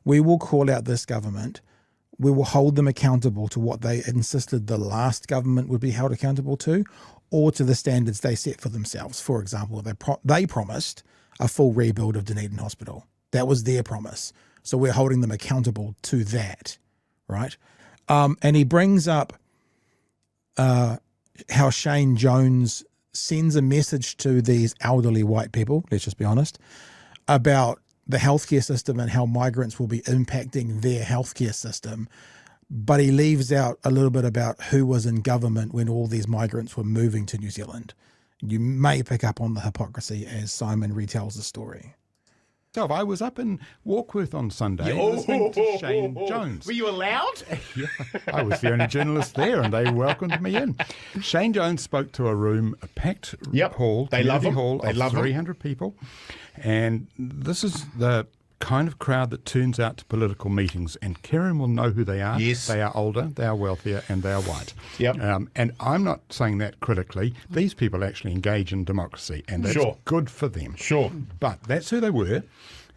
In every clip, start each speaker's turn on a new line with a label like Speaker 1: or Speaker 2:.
Speaker 1: we will call out this government. We will hold them accountable to what they insisted the last government would be held accountable to, or to the standards they set for themselves. For example, they promised a full rebuild of Dunedin Hospital. That was their promise. So we're holding them accountable to that, right? And he brings up how Shane Jones sends a message to these elderly white people, let's just be honest, about the healthcare system and how migrants will be impacting their healthcare system. But he leaves out a little bit about who was in government when all these migrants were moving to New Zealand. You may pick up on the hypocrisy as Simon retells the story.
Speaker 2: So I was up in Warkworth on Sunday listening to Shane Jones.
Speaker 3: Were you allowed?
Speaker 2: Yeah, I was the only journalist there, and they welcomed me in. Shane Jones spoke to a packed hall,
Speaker 3: they love him.
Speaker 2: hall
Speaker 3: They
Speaker 2: of
Speaker 3: love
Speaker 2: 300 people, and this is the kind of crowd that turns out to political meetings, and Karen will know who they are.
Speaker 3: Yes.
Speaker 2: They are older, they are wealthier, and they are white.
Speaker 3: Yep.
Speaker 2: And I'm not saying that critically. These people actually engage in democracy, and that's good for them.
Speaker 3: Sure.
Speaker 2: But that's who they were.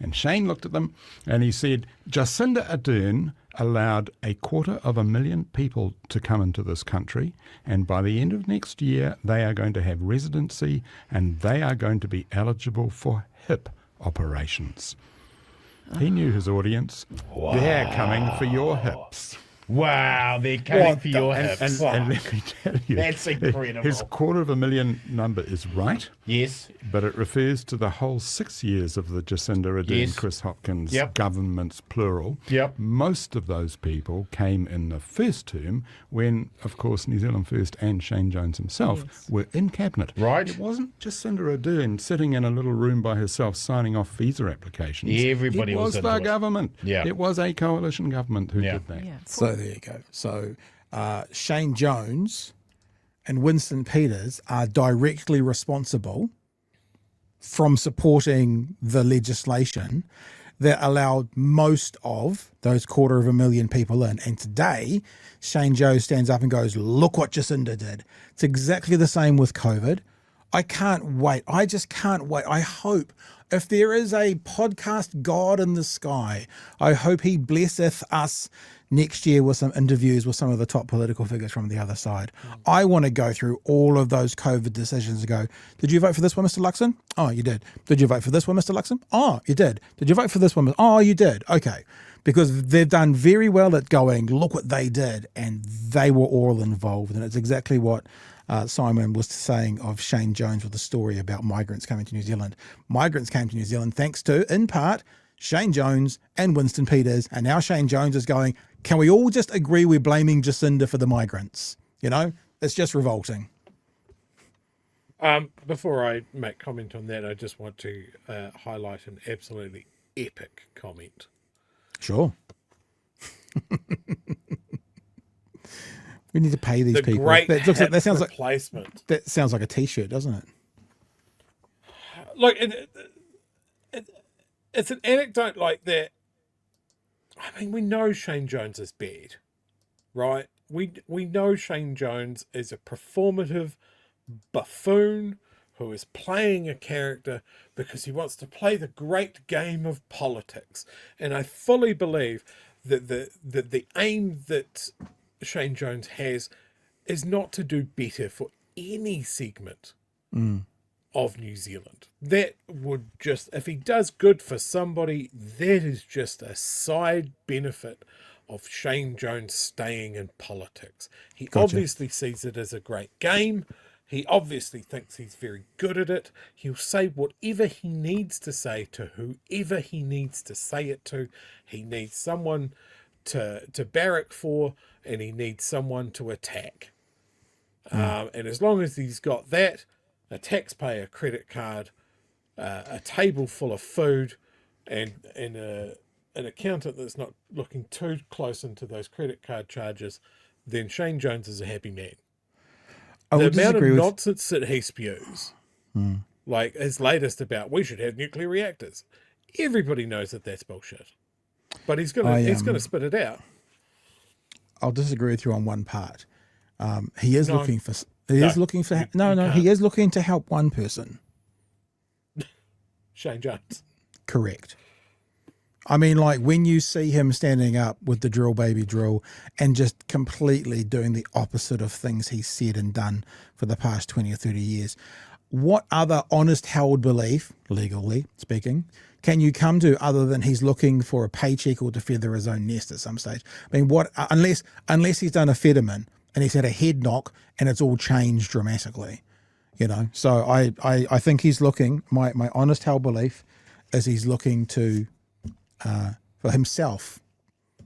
Speaker 2: And Shane looked at them and he said, Jacinda Ardern allowed 250,000 people to come into this country, and by the end of next year they are going to have residency and they are going to be eligible for hip operations. He knew his audience. Wow. They're coming for your hips.
Speaker 3: Wow, they're coming for your hips.
Speaker 2: And let me tell you,
Speaker 3: that's incredible.
Speaker 2: His 250,000 number is right.
Speaker 3: Yes.
Speaker 2: But it refers to the whole 6 years of the Jacinda Ardern, Chris Hopkins governments, plural.
Speaker 3: Yep.
Speaker 2: Most of those people came in the first term when, of course, New Zealand First and Shane Jones himself were in cabinet.
Speaker 3: Right.
Speaker 2: It wasn't Jacinda Ardern sitting in a little room by herself signing off visa applications.
Speaker 3: Everybody was
Speaker 2: the government.
Speaker 3: Yeah.
Speaker 2: It was a coalition government who did that.
Speaker 4: Yeah.
Speaker 1: So there you go. So Shane Jones and Winston Peters are directly responsible from supporting the legislation that allowed most of those 250,000 people in. And today, Shane Jones stands up and goes, look what Jacinda did. It's exactly the same with COVID. I can't wait. I just can't wait. I hope if there is a podcast God in the sky, I hope he blesseth us next year with some interviews with some of the top political figures from the other side. I want to go through all of those COVID decisions and go, did you vote for this one, Mr. Luxon? Oh, you did. Did you vote for this one, Mr. Luxon? Oh, you did. Did you vote for this one? Oh, you did. Okay. Because they've done very well at going, look what they did, and they were all involved. And it's exactly what Simon was saying of Shane Jones with the story about migrants coming to New Zealand. Migrants came to New Zealand thanks to, in part, Shane Jones and Winston Peters. And now Shane Jones is going, can we all just agree we're blaming Jacinda for the migrants? You know, it's just revolting.
Speaker 5: Before I make comment on that, I just want to highlight an absolutely epic comment.
Speaker 1: Sure. We need to pay these people.
Speaker 5: That sounds replacement.
Speaker 1: That sounds like a T-shirt, doesn't it?
Speaker 5: Look, it's an anecdote like that. I mean, we know Shane Jones is bad, right? We know Shane Jones is a performative buffoon who is playing a character because he wants to play the great game of politics. And I fully believe that the aim that Shane Jones has is not to do better for any segment of New Zealand. That would just, if he does good for somebody, that is just a side benefit of Shane Jones staying in politics. He obviously sees it as a great game. He obviously thinks he's very good at it. He'll say whatever he needs to say to whoever he needs to say it to. He needs someone to barrack for, and he needs someone to attack. And as long as he's got that, a taxpayer credit card, a table full of food, and an accountant that's not looking too close into those credit card charges, then Shane Jones is a happy man. The amount of nonsense that he spews, like his latest about we should have nuclear reactors, everybody knows that that's bullshit. But he's gonna spit it out.
Speaker 1: I'll disagree with you on one part. He is looking to help one person.
Speaker 5: Shane Jones.
Speaker 1: Correct. I mean, like when you see him standing up with the drill baby drill and just completely doing the opposite of things he's said and done for the past 20 or 30 years, what other honest held belief, legally speaking, can you come to other than he's looking for a paycheck or to feather his own nest at some stage? I mean, what unless he's done a Fetterman and he's had a head knock and it's all changed dramatically, you know? So I think he's looking, my honest held belief is he's looking to for himself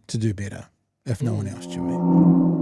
Speaker 1: to do better, if no one else, Chewie.